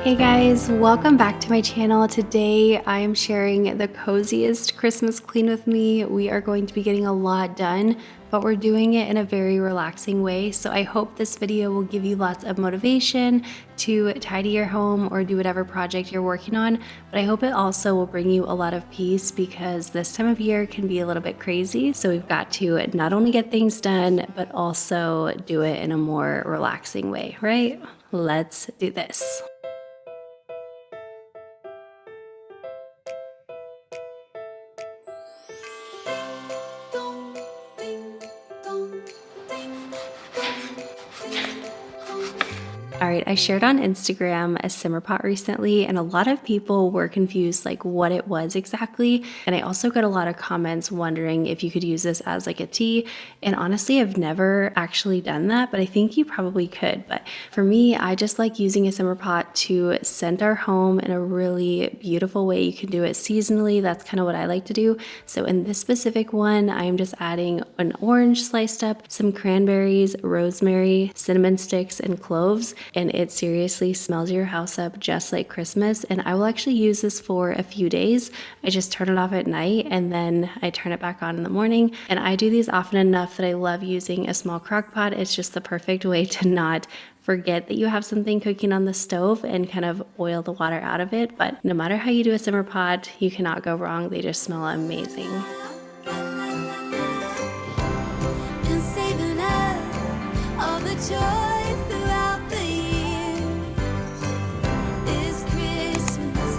Hey guys, welcome back to my channel. Today I am sharing the coziest Christmas clean with me. We are going to be getting a lot done, but we're doing it in a very relaxing way. So I hope this video will give you lots of motivation to tidy your home or do whatever project you're working on. But I hope it also will bring you a lot of peace because this time of year can be a little bit crazy. So we've got to not only get things done, but also do it in a more relaxing way, right? Let's do this. All right, I shared on Instagram a simmer pot recently, and a lot of people were confused like what it was exactly. And I also got a lot of comments wondering if you could use this as like a tea. And honestly, I've never actually done that, but I think you probably could. But for me, I just like using a simmer pot to scent our home in a really beautiful way. You can do it seasonally. That's kind of what I like to do. So in this specific one, I'm just adding an orange sliced up, some cranberries, rosemary, cinnamon sticks, and cloves. And it seriously smells your house up just like Christmas. And I will actually use this for a few days. I just turn it off at night and then I turn it back on in the morning. And I do these often enough that I love using a small crock pot. It's just the perfect way to not forget that you have something cooking on the stove and kind of boil the water out of it. But no matter how you do a simmer pot, you cannot go wrong. They just smell amazing. And saving up all the joy throughout the year. This Christmas,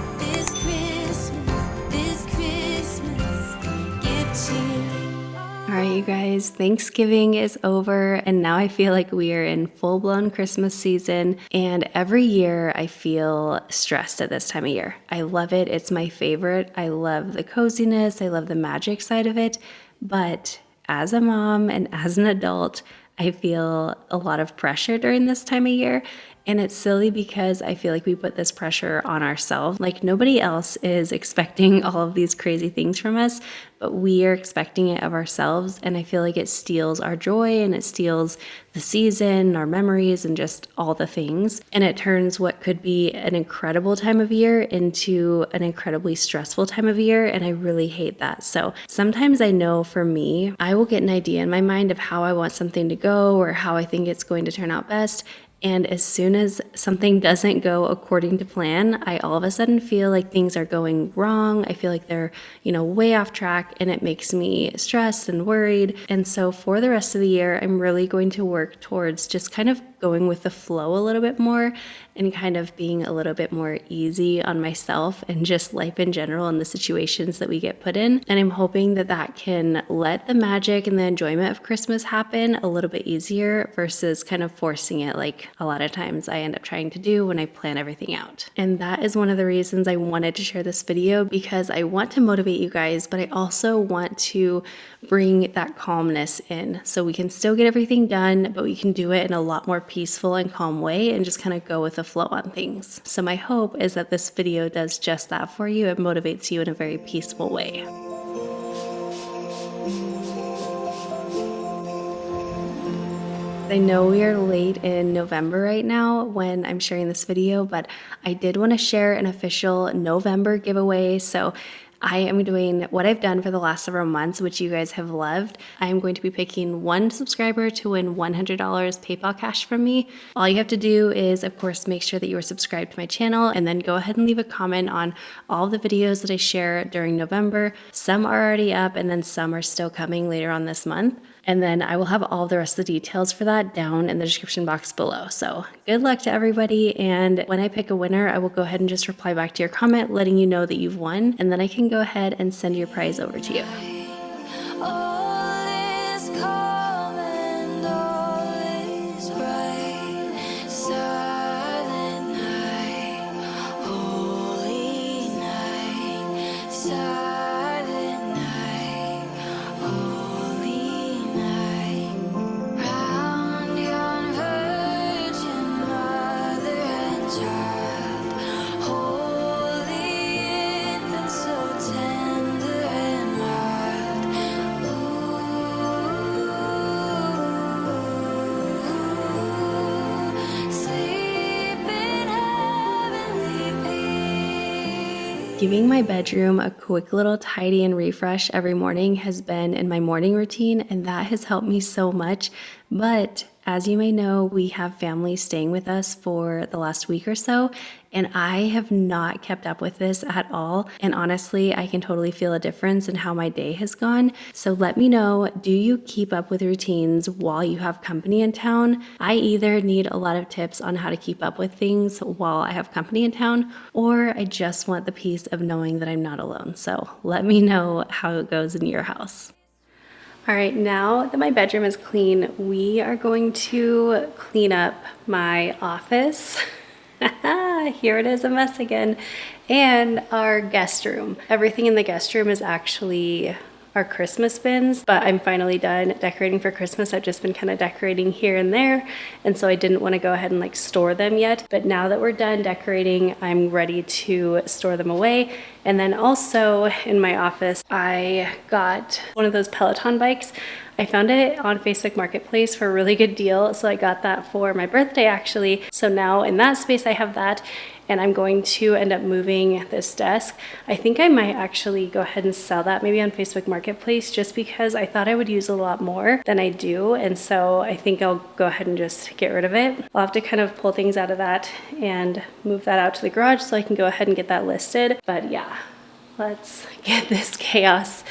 give cheer. All right, you guys, Thanksgiving is over, and now I feel like we are in full-blown Christmas season, and every year I feel stressed at this time of year. I love it. It's my favorite. I love the coziness. I love the magic side of it, but as a mom and as an adult, I feel a lot of pressure during this time of year. And it's silly because I feel like we put this pressure on ourselves. Like nobody else is expecting all of these crazy things from us, but we are expecting it of ourselves. And I feel like it steals our joy and it steals the season, our memories, and just all the things. And it turns what could be an incredible time of year into an incredibly stressful time of year. And I really hate that. So sometimes I know for me, I will get an idea in my mind of how I want something to go or how I think it's going to turn out best. And as soon as something doesn't go according to plan, I all of a sudden feel like things are going wrong. I feel like they're, way off track, and it makes me stressed and worried. And so for the rest of the year, I'm really going to work towards just kind of going with the flow a little bit more and kind of being a little bit more easy on myself and just life in general and the situations that we get put in. And I'm hoping that that can let the magic and the enjoyment of Christmas happen a little bit easier versus kind of forcing it like a lot of times I end up trying to do when I plan everything out. And that is one of the reasons I wanted to share this video, because I want to motivate you guys, but I also want to bring that calmness in so we can still get everything done, but we can do it in a lot more peaceful and calm way and just kind of go with the flow on things. So my hope is that this video does just that for you. It motivates you in a very peaceful way. I know we are late in November right now when I'm sharing this video, but I did want to share an official November giveaway. So I am doing what I've done for the last several months, which you guys have loved. I am going to be picking one subscriber to win $100 PayPal cash from me. All you have to do is, of course, make sure that you are subscribed to my channel and then go ahead and leave a comment on all the videos that I share during November. Some are already up and then some are still coming later on this month. And then I will have all the rest of the details for that down in the description box below. So good luck to everybody. And when I pick a winner, I will go ahead and just reply back to your comment, letting you know that you've won. And then I can go ahead and send your prize over to you. All is calm and all is bright. Silent night, holy night. Silent night, holy night. Round yon Virgin Mother and Child, holy infant, so tender and mild. Giving my bedroom a quick little tidy and refresh every morning has been in my morning routine, and that has helped me so much. But as you may know, we have family staying with us for the last week or so, and I have not kept up with this at all. And honestly, I can totally feel a difference in how my day has gone. So let me know, do you keep up with routines while you have company in town? I either need a lot of tips on how to keep up with things while I have company in town, or I just want the peace of knowing that I'm not alone. So let me know how it goes in your house. All right, now that my bedroom is clean, we are going to clean up my office. Here it is, a mess again. And our guest room. Everything in the guest room is actually our Christmas bins, but I'm finally done decorating for Christmas. I've just been kind of decorating here and there, and so I didn't want to go ahead and like store them yet. But now that we're done decorating, I'm ready to store them away. And then also in my office, I got one of those Peloton bikes. I found it on Facebook Marketplace for a really good deal, so I got that for my birthday actually. So now in that space I have that, and I'm going to end up moving this desk. I think I might actually go ahead and sell that maybe on Facebook Marketplace, just because I thought I would use a lot more than I do, and so I think I'll go ahead and just get rid of it. I'll have to kind of pull things out of that and move that out to the garage so I can go ahead and get that listed. But yeah, let's get this chaos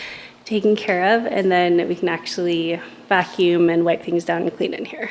taken care of, and then we can actually vacuum and wipe things down and clean in here.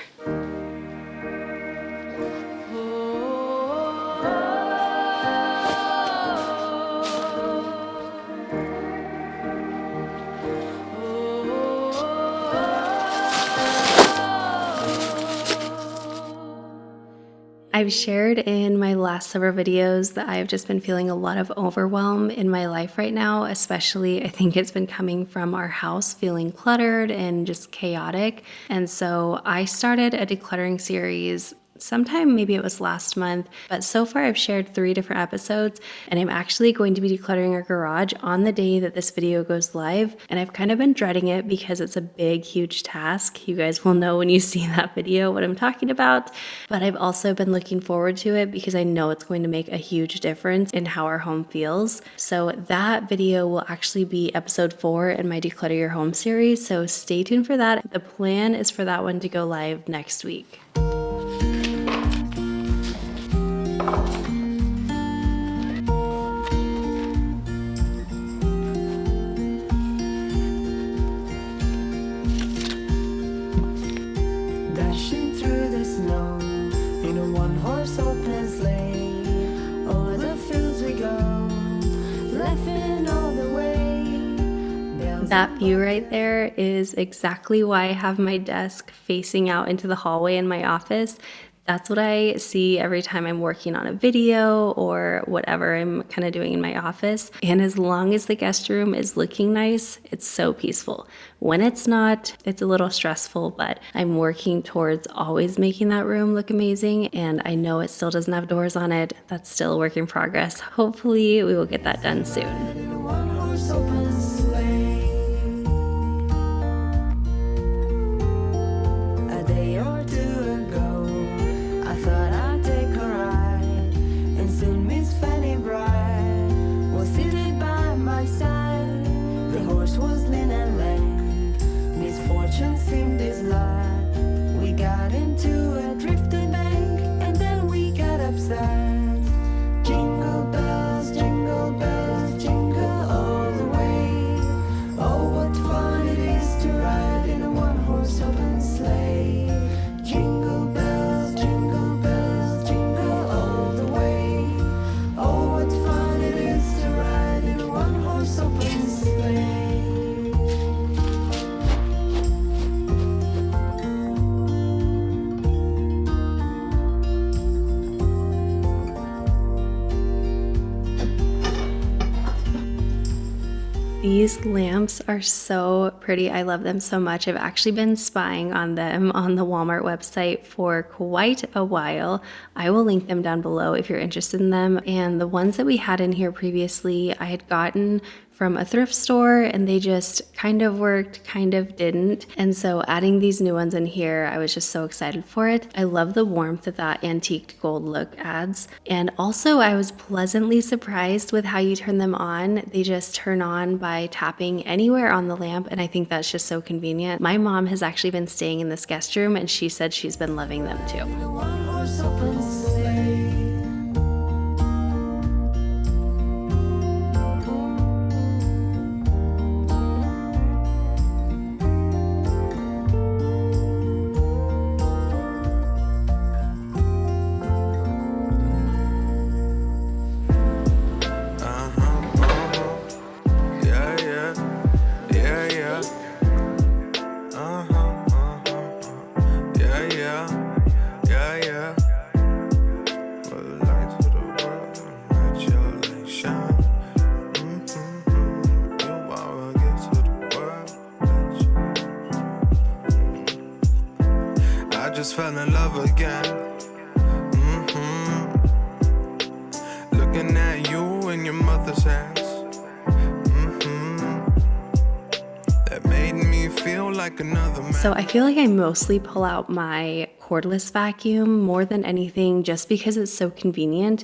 I've shared in my last several videos that I've just been feeling a lot of overwhelm in my life right now, especially I think it's been coming from our house feeling cluttered and just chaotic. And so I started a decluttering series sometime, maybe it was last month, but so far I've shared 3 different episodes, and I'm actually going to be decluttering our garage on the day that this video goes live. And I've kind of been dreading it because it's a big, huge task. You guys will know when you see that video what I'm talking about, but I've also been looking forward to it because I know it's going to make a huge difference in how our home feels. So that video will actually be episode 4 in my Declutter Your Home series, so stay tuned for that. The plan is for that one to go live next week. Dashing through the snow in a one-horse open sleigh, o'er the fields we go, laughing all the way. That view right there is exactly why I have my desk facing out into the hallway in my office. That's what I see every time I'm working on a video or whatever I'm kind of doing in my office. And as long as the guest room is looking nice, it's so peaceful. When it's not, it's a little stressful, but I'm working towards always making that room look amazing. And I know it still doesn't have doors on it. That's still a work in progress. Hopefully we will get that done soon. In a one-horse open sleigh, a day or two ago, I thought I'd take a ride, and soon Miss Fanny Bride was seated by my side. The horse was lean and lame, misfortune seemed his lot. We got into a drifted bank, and then we got upset. Jingle bells, jingle all the way. Oh, what fun it is to ride in a one-horse open sleigh. Jingle bells, jingle all the way. Oh, what fun it is to ride in a one-horse open sleigh. These lamps are so pretty. I love them so much. I've actually been spying on them on the Walmart website for quite a while. I will link them down below if you're interested in them. And the ones that we had in here previously, I had gotten from a thrift store and they just kind of worked, kind of didn't. And so adding these new ones in here, I was just so excited for it. I love the warmth that that antiqued gold look adds. And also I was pleasantly surprised with how you turn them on. They just turn on by tapping anywhere on the lamp, and I think that's just so convenient. My mom has actually been staying in this guest room and she said she's been loving them too. The one horse open sleigh. Just fell in love again. Looking at you in your mother's hands. That made me feel like another man. So I feel like I mostly pull out my cordless vacuum more than anything just because it's so convenient.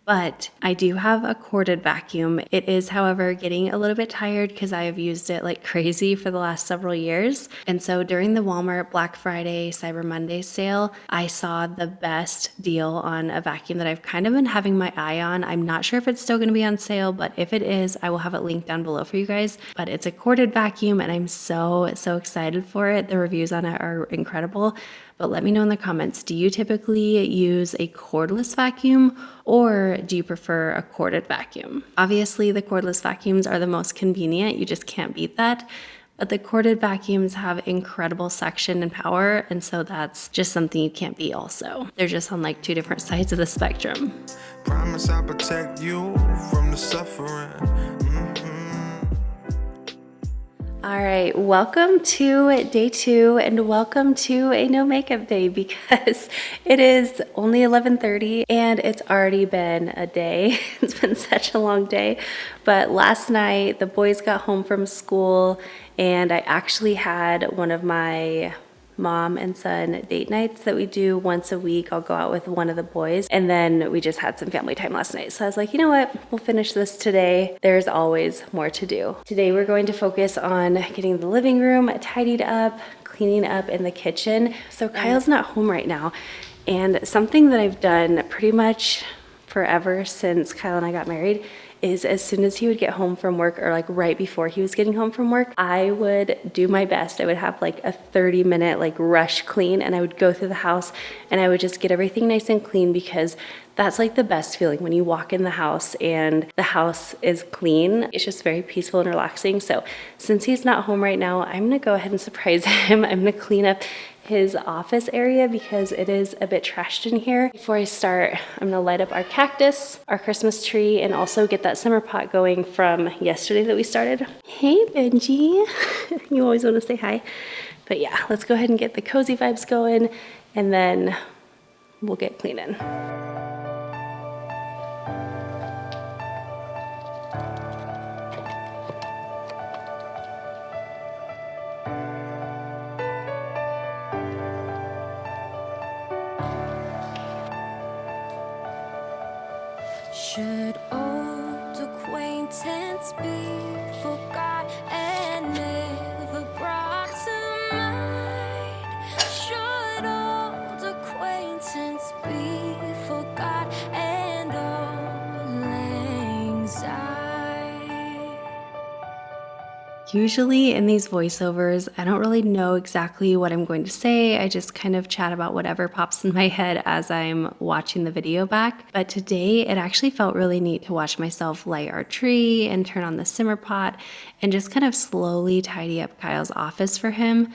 But I do have a corded vacuum. It is, however, getting a little bit tired because I have used it like crazy for the last several years. And so during the Walmart Black Friday, Cyber Monday sale, I saw the best deal on a vacuum that I've kind of been having my eye on. I'm not sure if it's still going to be on sale, but if it is, I will have it linked down below for you guys. But it's a corded vacuum and I'm so excited for it. The reviews on it are incredible. But let me know in the comments, do you typically use a cordless vacuum or do you prefer a corded vacuum? Obviously, the cordless vacuums are the most convenient. You just can't beat that. But the corded vacuums have incredible suction and power, and so that's just something you can't beat also. They're just on like two different sides of the spectrum. Promise I'll protect you from the suffering. All right, welcome to day 2 and welcome to a no makeup day because it is only 11:30 and it's already been a day. It's been such a long day. But last night the boys got home from school and I actually had one of my mom and son date nights that we do once a week. I'll go out with one of the boys and then we just had some family time last night. So I was like, you know what? We'll finish this today. There's always more to do. Today we're going to focus on getting the living room tidied up, cleaning up in the kitchen. So Kyle's not home right now. And something that I've done pretty much forever since Kyle and I got married is as soon as he would get home from work or like right before he was getting home from work, I would do my best. I would have like a 30-minute like rush clean and I would go through the house and I would just get everything nice and clean because that's like the best feeling when you walk in the house and the house is clean. It's just very peaceful and relaxing. So since he's not home right now, I'm gonna go ahead and surprise him. I'm gonna clean up his office area because it is a bit trashed in here. Before I start, I'm gonna light up our cactus, our Christmas tree, and also get that simmer pot going from yesterday that we started. Hey, Benji. You always wanna say hi. But yeah, let's go ahead and get the cozy vibes going and then we'll get cleaning. Should old acquaintance be forgot and never brought to mind? Should old acquaintance be forgot and all lang syne? Usually in these voiceovers, I don't really know exactly what I'm going to say. I just kind of chat about whatever pops in my head as I'm watching the video back. But today it actually felt really neat to watch myself light our tree and turn on the simmer pot and just kind of slowly tidy up Kyle's office for him.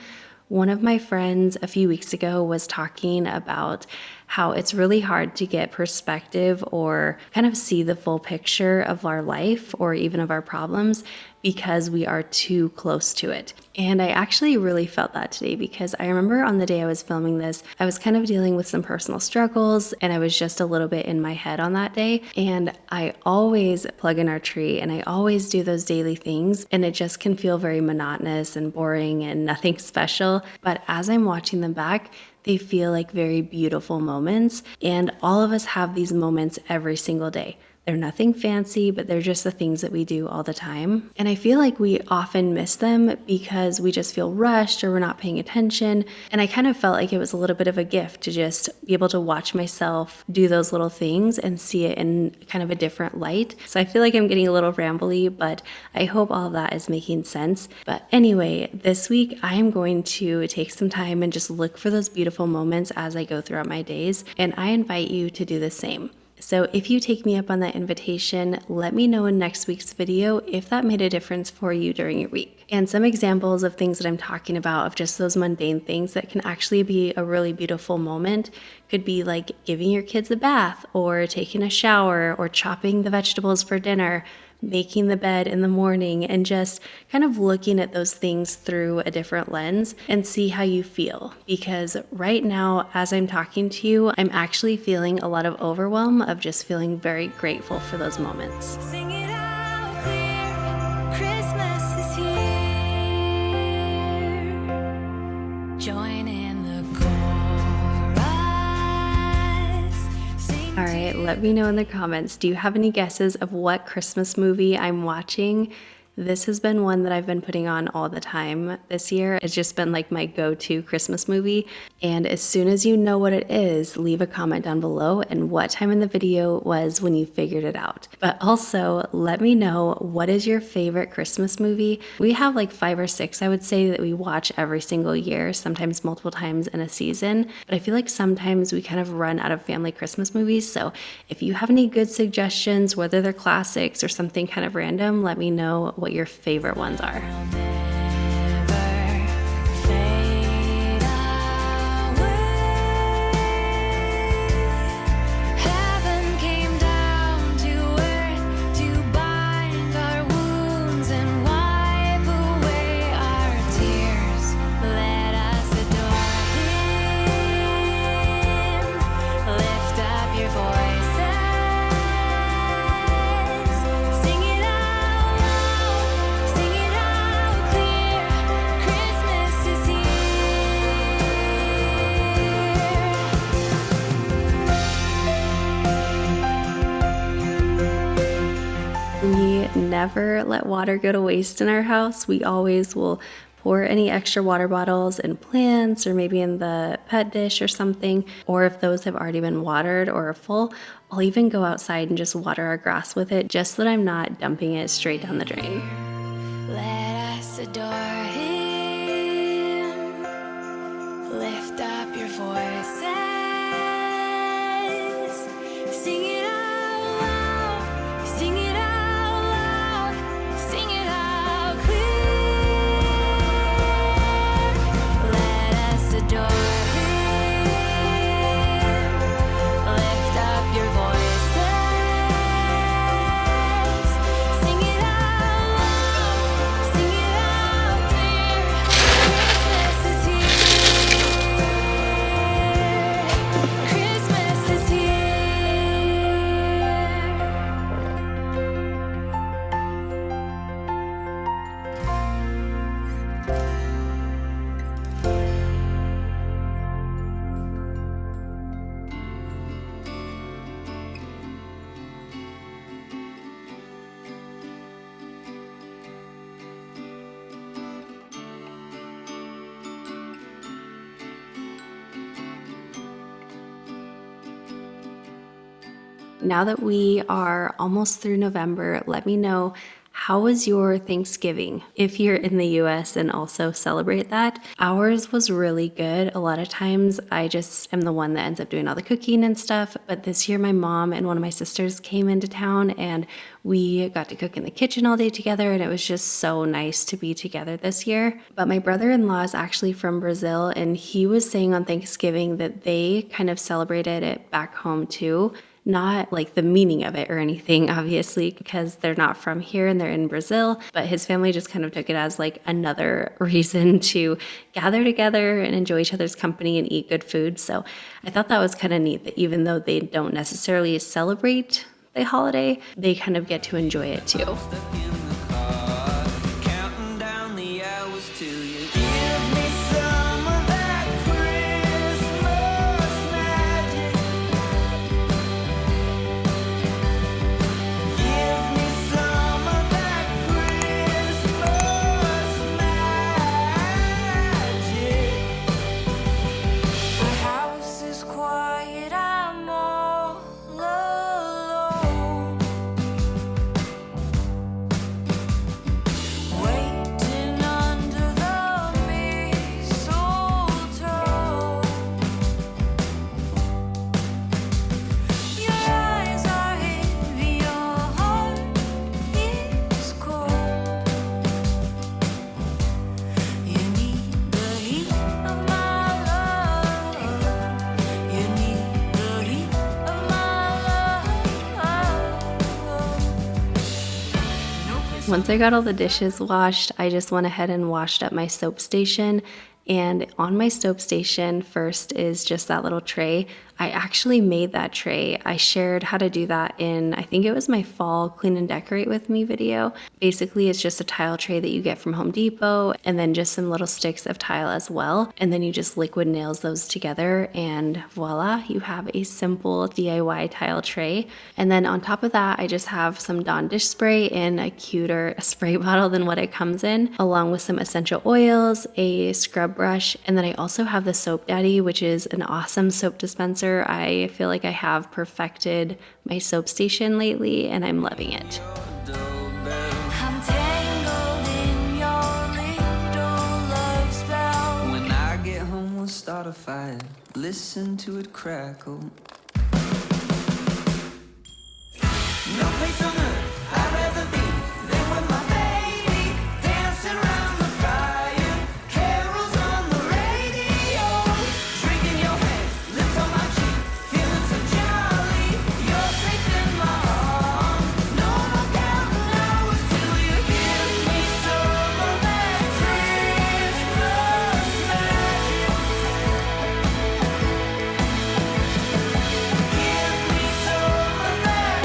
One of my friends a few weeks ago was talking about how it's really hard to get perspective or kind of see the full picture of our life or even of our problems because we are too close to it. And I actually really felt that today because I remember on the day I was filming this, I was kind of dealing with some personal struggles and I was just a little bit in my head on that day. And I always plug in our tree and I always do those daily things, and it just can feel very monotonous and boring and nothing special. But as I'm watching them back, they feel like very beautiful moments. And all of us have these moments every single day. They're nothing fancy, but they're just the things that we do all the time. And I feel like we often miss them because we just feel rushed or we're not paying attention. And I kind of felt like it was a little bit of a gift to just be able to watch myself do those little things and see it in kind of a different light. So I feel like I'm getting a little rambly, but I hope all of that is making sense. But anyway, this week I am going to take some time and just look for those beautiful moments as I go throughout my days. And I invite you to do the same. So if you take me up on that invitation, let me know in next week's video if that made a difference for you during your week. And some examples of things that I'm talking about, of just those mundane things that can actually be a really beautiful moment, could be like giving your kids a bath or taking a shower or chopping the vegetables for dinner, making the bed in the morning, and just kind of looking at those things through a different lens and see how you feel. Because right now, as I'm talking to you, I'm actually feeling a lot of overwhelm of just feeling very grateful for those moments. Sing it out clear, Christmas is here. Join in the chorus. Sing All right, let me know in the comments. Do you have any guesses of what Christmas movie I'm watching? This has been one that I've been putting on all the time this year. It's just been like my go-to Christmas movie. And as soon as you know what it is, leave a comment down below and what time in the video was when you figured it out. But also let me know, what is your favorite Christmas movie? We have like 5 or 6, I would say, that we watch every single year, sometimes multiple times in a season. But I feel like sometimes we kind of run out of family Christmas movies. So if you have any good suggestions, whether they're classics or something kind of random, let me know what your favorite ones are. never fade away. Heaven came down to earth to bind our wounds and wipe away our tears. Let us adore Him. Lift up your voices. Sing it out loud. Sing it out clear. Christmas is here. We never let water go to waste in our house. We always will pour any extra water bottles in plants or maybe in the pet dish or something. Or if those have already been watered or are full, I'll even go outside and just water our grass with it, just so that I'm not dumping it straight down the drain. Let us adore Him. Lift up your voices. Sing it out loud. Sing it out loud. Sing it out clear. Let us adore Him. Lift up your voices. Sing it out loud. Sing it out clear. Christmas is here. Christmas is here. Now that we are almost through November, let me know, How was your Thanksgiving? If you're in the US and also celebrate that, ours was really good. A lot of times I just am the one that ends up doing all the cooking and stuff, but this year my mom and one of my sisters came into town and we got to cook in the kitchen all day together, and it was just so nice to be together this year. But my brother-in-law is actually from Brazil, and he was saying on Thanksgiving that they kind of celebrated it back home too. Not like the meaning of it or anything, obviously, because they're not from here and they're in Brazil, but his family just kind of took it as like another reason to gather together and enjoy each other's company and eat good food. So I thought that was kind of neat that even though they don't necessarily celebrate the holiday, they kind of get to enjoy it too. Stuck in the car, counting down the hours till you give me some of that Christmas magic. Give me some of that Christmas magic. The house is quiet, I'm all alone. Waiting under the mistletoe. Your eyes are heavy, your heart is cold. You need the heat of my love. You need the heat of my love. Once I got all the dishes washed, I just went ahead and washed up my soap station. And on my soap station, first is just that little tray. I actually made that tray. I shared how to do that in, I think it was my fall clean and decorate with me video. Basically, it's just a tile tray that you get from Home Depot and then just some little sticks of tile as well. And then you just liquid nails those together and voila, you have a simple DIY tile tray. And then on top of that, I just have some Dawn dish spray in a cuter spray bottle than what it comes in, along with some essential oils, a scrub brush, and then I also have the Soap Daddy, which is an awesome soap dispenser. I feel like I have perfected my soap station lately and I'm loving it. I'm tangled in your little love spell. When I get home, we'll start a fire. Listen to it crackle. No place on earth I'd rather be than with my baby dancing around the fire. Carols on the radio, drinking your hand, lips on my cheek, feeling so jolly. You're safe in my arms. No more counting hours till you give me some of that Christmas magic. Give me some of that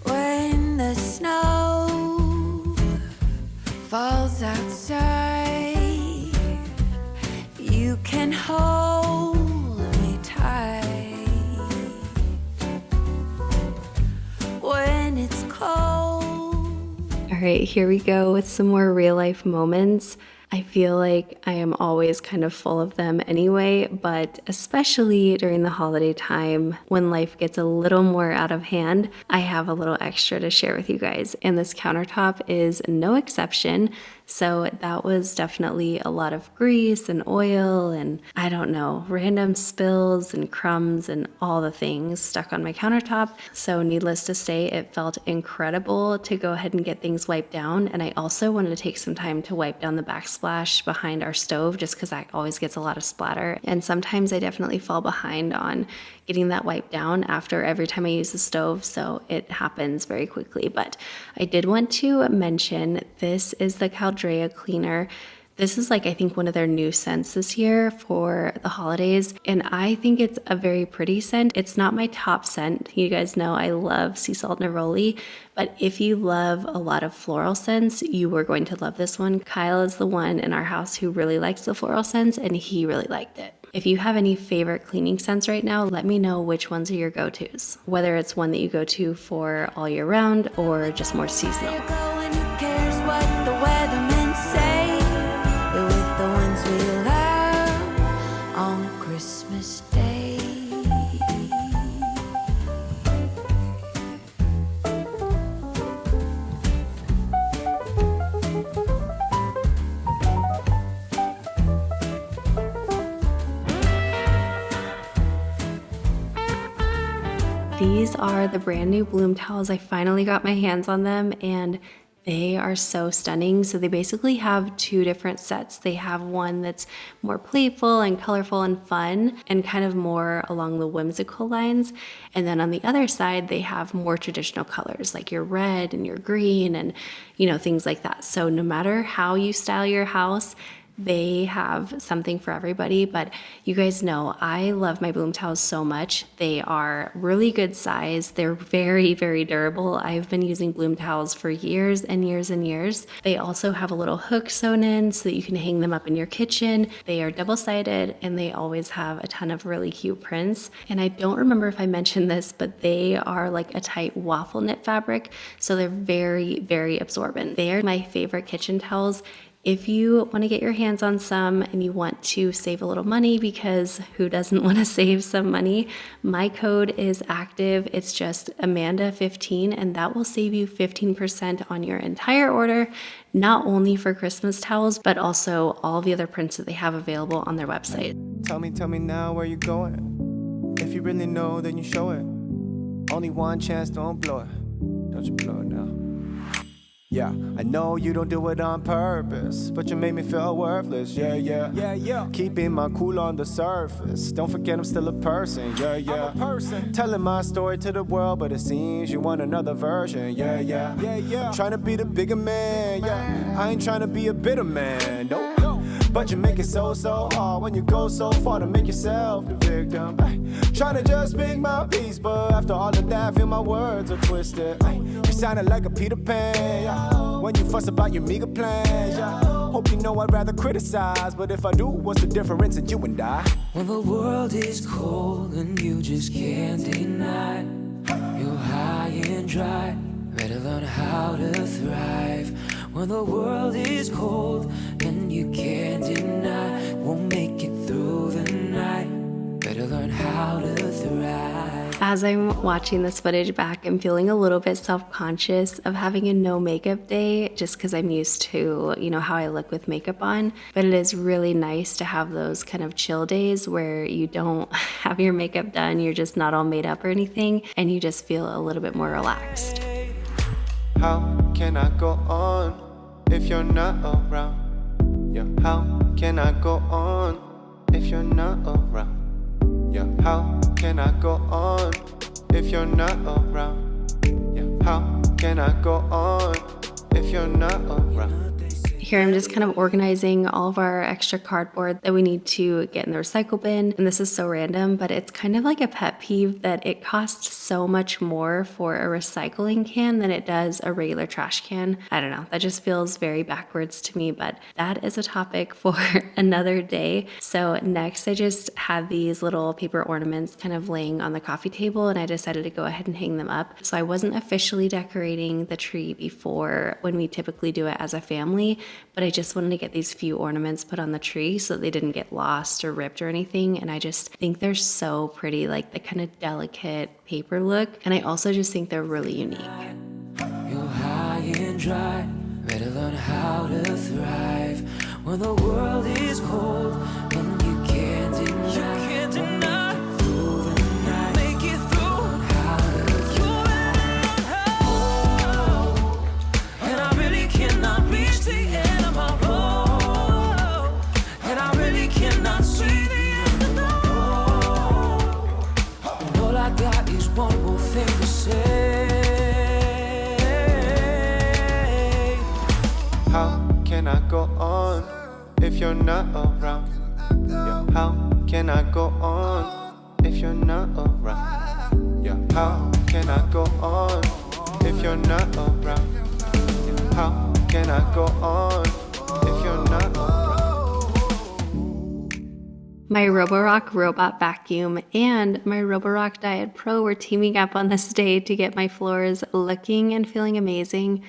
When the snow falls outside, you can hold me tight. When it's cold. All right, here we go with some more real life moments. I feel like I am always kind of full of them anyway, but especially during the holiday time when life gets a little more out of hand, I have a little extra to share with you guys. And this countertop is no exception. So that was definitely a lot of grease and oil and I don't know, random spills and crumbs and all the things stuck on my countertop. So needless to say, it felt incredible to go ahead and get things wiped down. And I also wanted to take some time to wipe down the backsplash backsplash behind our stove just because that always gets a lot of splatter. And sometimes I definitely fall behind on getting that wiped down after every time I use the stove, so it happens very quickly. But I did want to mention this is the Caldrea cleaner. This is like, I think, one of their new scents this year for the holidays, and I think it's a very pretty scent. It's not my top scent. You guys know I love sea salt neroli, but if you love a lot of floral scents, you are going to love this one. Kyle is the one in our house who really likes the floral scents, and he really liked it. If you have any favorite cleaning scents right now, let me know which ones are your go-tos, whether it's one that you go to for all year round or just more seasonal. Who cares what the weathermen say? We're with the ones we love on Christmas Day. These are the brand new bloom towels. I finally got my hands on them and they are so stunning. So they basically have two different sets. They have one that's more playful and colorful and fun and kind of more along the whimsical lines. And then on the other side, they have more traditional colors like your red and your green and, things like that. So no matter how you style your house, they have something for everybody, but you guys know I love my bloom towels so much. They are really good size. They're very, very durable. I've been using bloom towels for years and years and years. They also have a little hook sewn in so that you can hang them up in your kitchen. They are double-sided and they always have a ton of really cute prints. And I don't remember if I mentioned this, but they are like a tight waffle knit fabric. So they're very, very absorbent. They are my favorite kitchen towels. If you want to get your hands on some and you want to save a little money, because who doesn't want to save some money, my code is active. It's just Amanda15, and that will save you 15% on your entire order, not only for Christmas towels, but also all the other prints that they have available on their website. Tell me now where you going. If you really know, then you show it. Only one chance, don't blow it. Don't you blow it now. Yeah, I know you don't do it on purpose, but you make me feel worthless, yeah. Keeping my cool on the surface, don't forget I'm still a person, yeah. I'm a person. Telling my story to the world, but it seems you want another version, yeah. I'm trying to be the bigger man, yeah. I ain't trying to be a bitter man, no. But you make it so hard when you go so far to make yourself the victim. Trying to just speak my piece, but after all of that, I feel my words are twisted. You sounded like a Peter Pan, yeah. When you fuss about your meager plans, yeah. Hope you know I'd rather criticize, but if I do, what's the difference in you and I? When the world is cold and you just can't deny, you're high and dry, better learn how to thrive. When the world is cold and you can't deny, won't make it through the night, better learn how to thrive. As I'm watching this footage back, I'm feeling a little bit self-conscious of having a no makeup day just because I'm used to, how I look with makeup on. But it is really nice to have those kind of chill days where you don't have your makeup done, you're just not all made up or anything, and you just feel a little bit more relaxed. How can I go on if you're not around? Yeah, how can I go on if you're not around? Yeah, how can I go on if you're not around? Yeah, how can I go on if you're not around? Here I'm just kind of organizing all of our extra cardboard that we need to get in the recycle bin. And this is so random, but it's kind of like a pet peeve that it costs so much more for a recycling can than it does a regular trash can. I don't know, that just feels very backwards to me, but that is a topic for another day. So next I just had these little paper ornaments kind of laying on the coffee table and I decided to go ahead and hang them up. So I wasn't officially decorating the tree before when we typically do it as a family, but I just wanted to get these few ornaments put on the tree so that they didn't get lost or ripped or anything. And I just think they're so pretty, like the kind of delicate paper look. And I also just think they're really unique. You're high and dry, better learn how to thrive. When the world is cold and you can't deny, through the night, make it through. How to thrive. And I really cannot reach the end of my road. how can I go on if you're not around? Yeah, how can I go on if you're not around? Yeah, how can I go on if you're not around? Yeah, how can I go on if you're not around? My Roborock robot vacuum and my Roborock Diet Pro were teaming up on this day to get my floors looking and feeling amazing.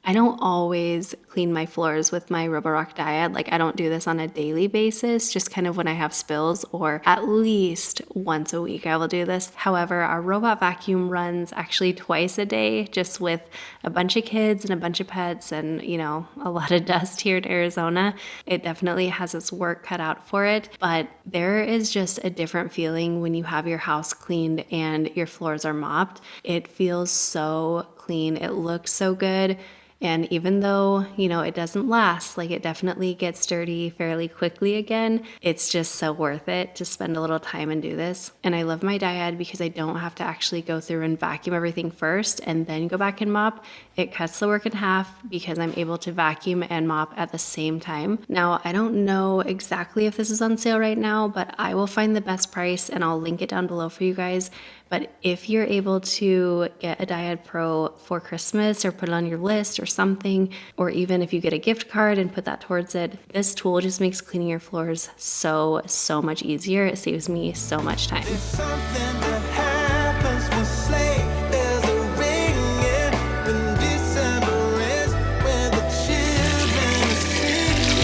I don't always clean my floors with my Roborock Diet. Like, I don't do this on a daily basis, just kind of when I have spills, or at least once a week I will do this. However, our robot vacuum runs actually twice a day, just with a bunch of kids and a bunch of pets and, you know, a lot of dust here in Arizona. It definitely has its work cut out for it, but there is just a different feeling when you have your house cleaned and your floors are mopped. It feels so clean. It looks so good. And even though, you know, it doesn't last, like it definitely gets dirty fairly quickly again, it's just so worth it to spend a little time and do this. And I love my Dyad because I don't have to actually go through and vacuum everything first and then go back and mop. It cuts the work in half because I'm able to vacuum and mop at the same time. Now, I don't know exactly if this is on sale right now, but I will find the best price and I'll link it down below for you guys. But if you're able to get a Dyad Pro for Christmas or put it on your list or something, or even if you get a gift card and put that towards it, this tool just makes cleaning your floors so much easier. It saves me so much time. There's something that happens when sleigh bells are ringing, when December ends, when the children are singing,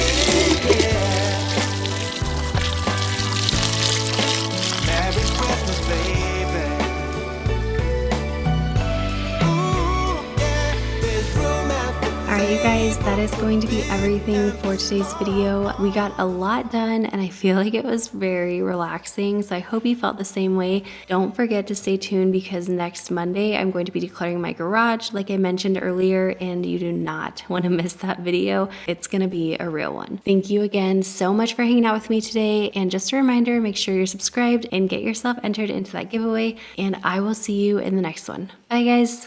yeah. Merry Christmas, baby. Ooh, yeah, there's room out for Alright, you guys, that is going to be everything for today's video. We got a lot done and I feel like it was very relaxing, so I hope you felt the same way. Don't forget to stay tuned because next Monday I'm going to be decluttering my garage like I mentioned earlier, and you do not want to miss that video. It's going to be a real one. Thank you again so much for hanging out with me today, and just a reminder, make sure you're subscribed and get yourself entered into that giveaway, and I will see you in the next one. Bye guys!